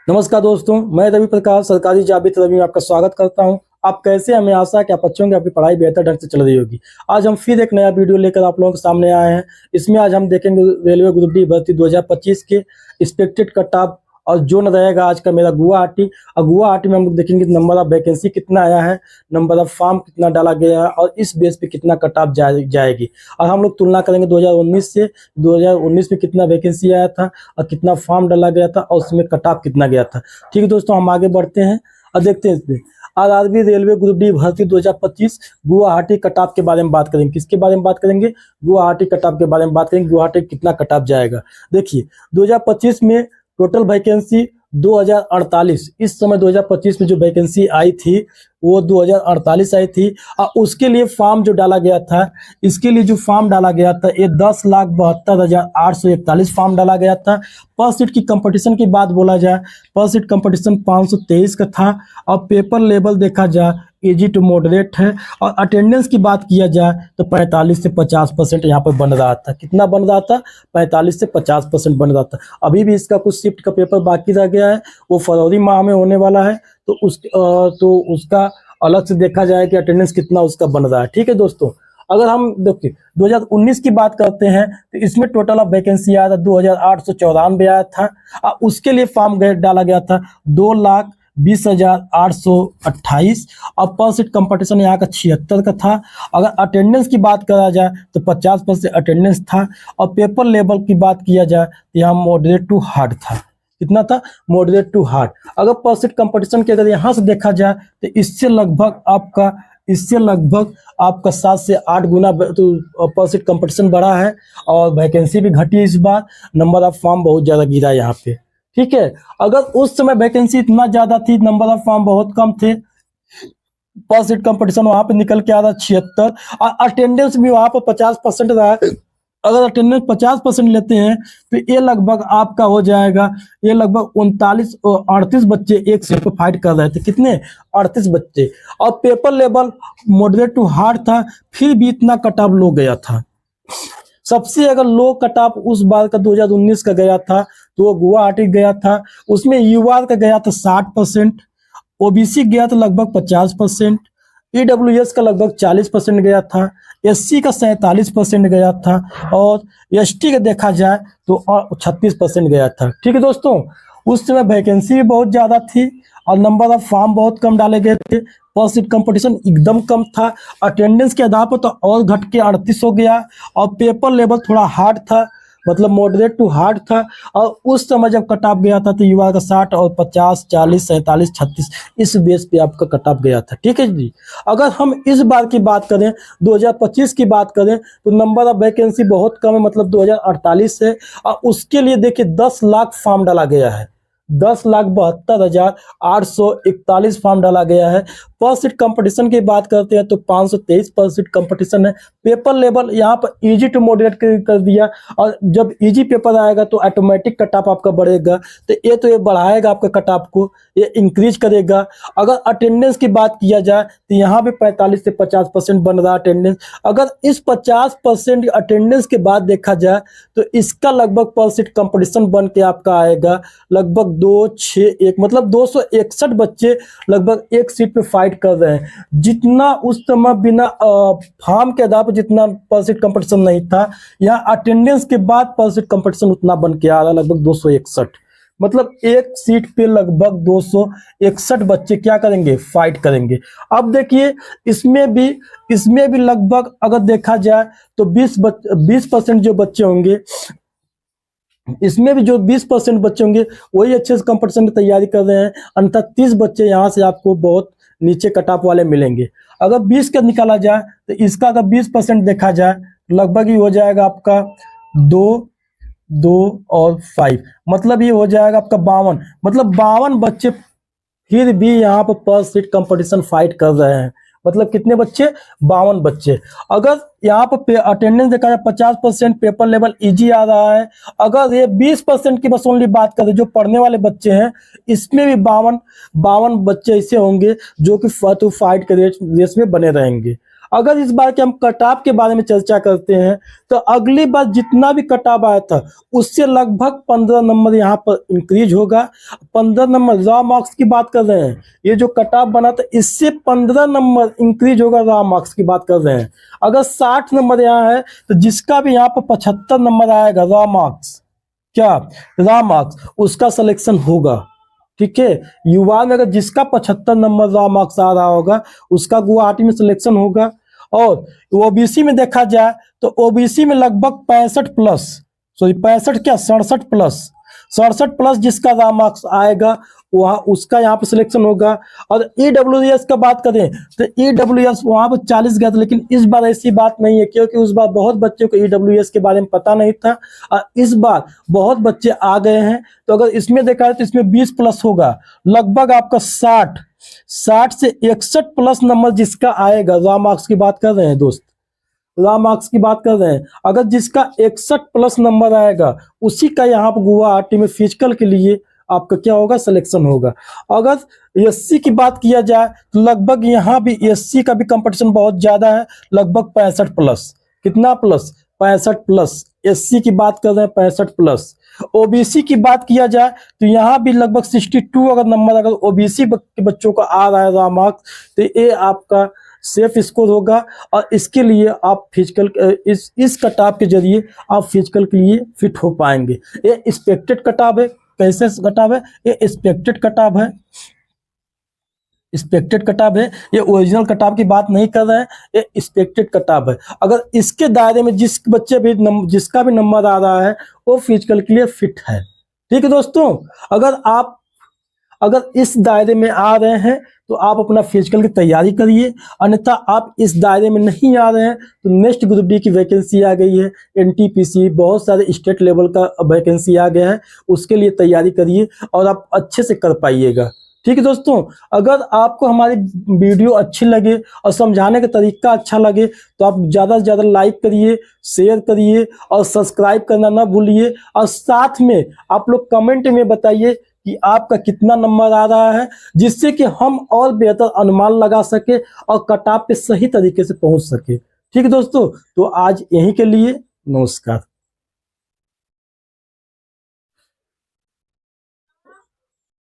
नमस्कार दोस्तों, मैं रवि प्रकाश सरकारी जाबित रवि में आपका स्वागत करता हूं। आप कैसे हैं? हमें आशा है कि आप अच्छे होंगे, आपकी पढ़ाई बेहतर ढंग से चल रही होगी। आज हम फिर एक नया वीडियो लेकर आप लोगों के सामने आए हैं। इसमें आज हम देखेंगे रेलवे ग्रुप डी भर्ती 2025 के एक्सपेक्टेड कट ऑफ और जोन रहेगा आज का मेरा गुवाहाटी। और गुवाहाटी में हम लोग देखेंगे नंबर ऑफ वैकेंसी कितना आया है, नंबर ऑफ फॉर्म कितना डाला गया है और इस बेस पे कितना कट ऑफ जाएगी। और हम लोग तुलना करेंगे 2019 से। 2019 में कितना वैकेंसी आया था और कितना फॉर्म डाला गया था और उसमें कट ऑफ कितना गया था। ठीक है दोस्तों, हम आगे बढ़ते हैं और देखते हैं इसमें आरआरबी रेलवे ग्रुप डी भर्ती 2025 गुवाहाटी कट ऑफ के बारे में बात करेंगे। किसके बारे में बात करेंगे? गुवाहाटी कट ऑफ के बारे में बात करेंगे। गुवाहाटी कितना कट ऑफ जाएगा। देखिए 2025 में टोटल वैकेंसी 2048। इस समय 2025 में जो वैकेंसी आई थी वो 2048 आई थी। और उसके लिए फॉर्म जो डाला गया था, इसके लिए जो फॉर्म डाला गया था ये 10,72,841 फॉर्म डाला गया था। पर सीट की कंपटीशन की बात बोला जाए, पर सीट कंपटीशन 523 का था। और पेपर लेवल देखा जाए इजी टू मॉडरेट है। और अटेंडेंस की बात किया जाए तो 45 से 50% यहाँ पर बन रहा था। कितना बन रहा था? 45 से 50% बन रहा था। अभी भी इसका कुछ शिफ्ट का पेपर बाकी रह गया है, वो फरवरी माह में होने वाला है। तो उसका अलग से देखा जाए कि अटेंडेंस कितना उसका बन रहा है। ठीक है दोस्तों, अगर हम देखिए 2019 की बात करते हैं तो इसमें टोटल ऑफ वैकेंसी आया था 2,894 आया था। और उसके लिए फॉर्म डाला गया था 2,20,828। और पर सीट कंपटीशन यहाँ का 76 का था। अगर अटेंडेंस की बात करा जाए तो 50% अटेंडेंस था। और पेपर लेवल की बात किया जाए तो यहाँ मॉडरेट टू हार्ड था। कितना था? Moderate to hard. अगर पर सीट कंपटीशन के अगर यहाँ से देखा जाए तो इससे लगभग आपका 7 से 8 गुना तो पर सीट कंपटीशन बढ़ा है। और वैकेंसी भी घटी है इस बार। नंबर ऑफ फॉर्म बहुत ज्यादा गिरा है यहाँ पे। ठीक है, अगर उस समय वैकेंसी इतना ज्यादा थी, नंबर ऑफ फॉर्म बहुत कम थे, पर सीट कंपटीशन वहां पे निकल के आ रहा 76 और अटेंडेंस भी वहां पर 50% रहा है। अगर अटेंडेंस 50% लेते हैं तो ये लगभग आपका हो जाएगा, ये लगभग 38 बच्चे एक सीट पर फाइट कर रहे थे। कितने? 38 बच्चे। और paper level moderate to hard था, फिर भी इतना कट ऑफ लो गया था। सबसे अगर लो कट ऑफ उस बार का 2019 का गया था तो वो गुवाहाटी गया था। उसमें यूआर का गया था 60%, ओबीसी गया था लगभग 50%, ईडब्ल्यूएस का लगभग 40% गया था, एससी का 47% गया था और एसटी का देखा जाए तो 36% गया था। ठीक है दोस्तों, उस समय वैकेंसी भी बहुत ज्यादा थी और नंबर ऑफ फॉर्म बहुत कम डाले गए थे। पर सीट कंपटीशन एकदम कम था। अटेंडेंस के आधार पर तो और घट के 38 हो गया। और पेपर लेवल थोड़ा हार्ड था, मतलब मॉडरेट टू हार्ड था। और उस समय जब कट ऑफ गया था तो युवा का 60 और 50, 40, 47, 36 इस बेस पे आपका कट ऑफ गया था। ठीक है जी। अगर हम इस बार की बात करें, 2025 की बात करें तो नंबर ऑफ वैकेंसी बहुत कम है, मतलब 2048 है। और उसके लिए देखिए 10 लाख फॉर्म डाला गया है। 10,72,841 फॉर्म डाला गया है। पर सीट कंपटीशन की बात करते हैं तो 523 पर सीट कंपटीशन है। पेपर लेवल यहाँ पर इजी टू मॉडरेट कर दिया। और जब इजी पेपर आएगा तो ऑटोमेटिक कट ऑफ आपका बढ़ेगा। तो ये बढ़ाएगा आपका कट ऑफ को, ये इंक्रीज करेगा। अगर अटेंडेंस की बात किया जाए तो यहाँ पे 45 से 50% बन रहा अटेंडेंस। अगर इस 50% अटेंडेंस के बाद देखा जाए तो इसका लगभग पर सीट कंपटीशन बन के आपका आएगा लगभग 261, मतलब 261 बच्चे लगभग एक सीट पे फाइट कर रहे हैं। जितना उस समय बिना फॉर्म के आधार पर जितना पर सीट कंपटीशन नहीं था, यहाँ अटेंडेंस के बाद पर सीट कंपटीशन उतना बन के आ रहा है लगभग 261। मतलब एक सीट पे लगभग 261 बच्चे क्या करेंगे? फाइट करेंगे। अब देखिए इसमें भी लगभग अगर देखा जाए तो 20% जो बच्चे होंगे, इसमें भी जो 20% बच्चे होंगे वही अच्छे से कंपटीशन की तैयारी कर रहे हैं। अन्यथा 30 बच्चे यहाँ से आपको बहुत नीचे कट ऑफ वाले मिलेंगे। अगर 20 का निकाला जाए तो इसका अगर 20% देखा जाए लगभग ही हो जाएगा आपका 2 और 5, मतलब ये हो जाएगा आपका 52। मतलब 52 बच्चे फिर भी यहाँ पर सीट कंपटीशन फाइट कर रहे हैं। मतलब कितने बच्चे? 52 बच्चे। अगर यहाँ पर अटेंडेंस देखा जाए 50%, पेपर लेवल इजी आ रहा है। अगर ये 20% की बस ओनली बात करें जो पढ़ने वाले बच्चे हैं, इसमें भी 52 बच्चे ऐसे होंगे जो कि फाइट के रेस में बने रहेंगे। अगर इस बार के हम कटाव के बारे में चर्चा करते हैं तो अगली बार जितना भी कटाव आया था उससे लगभग 15 नंबर यहाँ पर इंक्रीज होगा। 15 नंबर रॉ मार्क्स की बात कर रहे हैं, ये जो कटाव बना था इससे 15 नंबर इंक्रीज होगा, रॉ मार्क्स की बात कर रहे हैं। अगर 60 नंबर यहाँ है तो जिसका भी यहाँ पर 75 नंबर आएगा रॉ मार्क्स, क्या रॉ मार्क्स, उसका सिलेक्शन होगा। ठीक है, युवा में अगर जिसका 75 नंबर रॉ मार्क्स आ रहा होगा उसका गुवाहाटी में सिलेक्शन होगा। और ओबीसी में देखा जाए तो ओबीसी में लगभग 65 प्लस, सॉरी 65 क्या 67 प्लस जिसका रॉ मार्क्स आएगा वहाँ उसका यहाँ पे सिलेक्शन होगा। और ईडब्ल्यूएस का बात करें तो ईडब्ल्यूएस वहाँ पर 40 गया था, लेकिन इस बार ऐसी बात नहीं है क्योंकि उस बार बहुत बच्चों को ईडब्ल्यूएस के बारे में पता नहीं था और इस बार बहुत बच्चे आ गए हैं। तो अगर इसमें देखा जाए तो इसमें 20 प्लस होगा, लगभग आपका 60 से 61 प्लस नंबर जिसका आएगा, रॉ मार्क्स की बात कर रहे हैं दोस्त, रॉ मार्क्स की बात कर रहे हैं। अगर जिसका 61 प्लस नंबर आएगा उसी का यहाँ पर गुवाहाटी में फिजिकल के लिए आपका क्या होगा, सिलेक्शन होगा। अगर एससी की बात किया जाए तो लगभग यहाँ भी एससी का भी कंपटीशन बहुत ज्यादा है, लगभग 65 प्लस, कितना प्लस 65 प्लस, एससी की बात कर रहे हैं 65 प्लस। ओबीसी की बात किया जाए तो यहाँ भी लगभग 62 अगर नंबर अगर ओबीसी के बच्चों का आ रहा है रॉ मार्क्स तो ये आपका सेफ स्कोर होगा और इसके लिए आप फिजिकल इस कटाव के जरिए आप फिजिकल के लिए फिट हो पाएंगे। ये एक्सपेक्टेड कटाव है, कैसे कटाव है, ये एक्सपेक्टेड कटाव है, एक्सपेक्टेड कटाव है, ये ओरिजिनल कटाव की बात नहीं कर रहे हैं, ये एक्सपेक्टेड कटाव है। अगर इसके दायरे में जिस बच्चे भी जिसका भी नंबर आ रहा है वो फिजिकल के लिए फिट है। ठीक है दोस्तों, अगर इस दायरे में आ रहे हैं तो आप अपना फिजिकल की तैयारी करिए, अन्यथा आप इस दायरे में नहीं आ रहे हैं तो नेक्स्ट ग्रुप डी की वैकेंसी आ गई है, एनटीपीसी बहुत सारे स्टेट लेवल का वैकेंसी आ गया है, उसके लिए तैयारी करिए और आप अच्छे से कर पाइएगा। ठीक है दोस्तों, अगर आपको हमारी वीडियो अच्छी लगे और समझाने का तरीका अच्छा लगे तो आप ज़्यादा से ज़्यादा लाइक करिए, शेयर करिए और सब्सक्राइब करना ना भूलिए। और साथ में आप लोग कमेंट में बताइए कि आपका कितना नंबर आ रहा है, जिससे कि हम और बेहतर अनुमान लगा सके और कटाव पे सही तरीके से पहुंच सके। ठीक है दोस्तों, तो आज यहीं के लिए नमस्कार।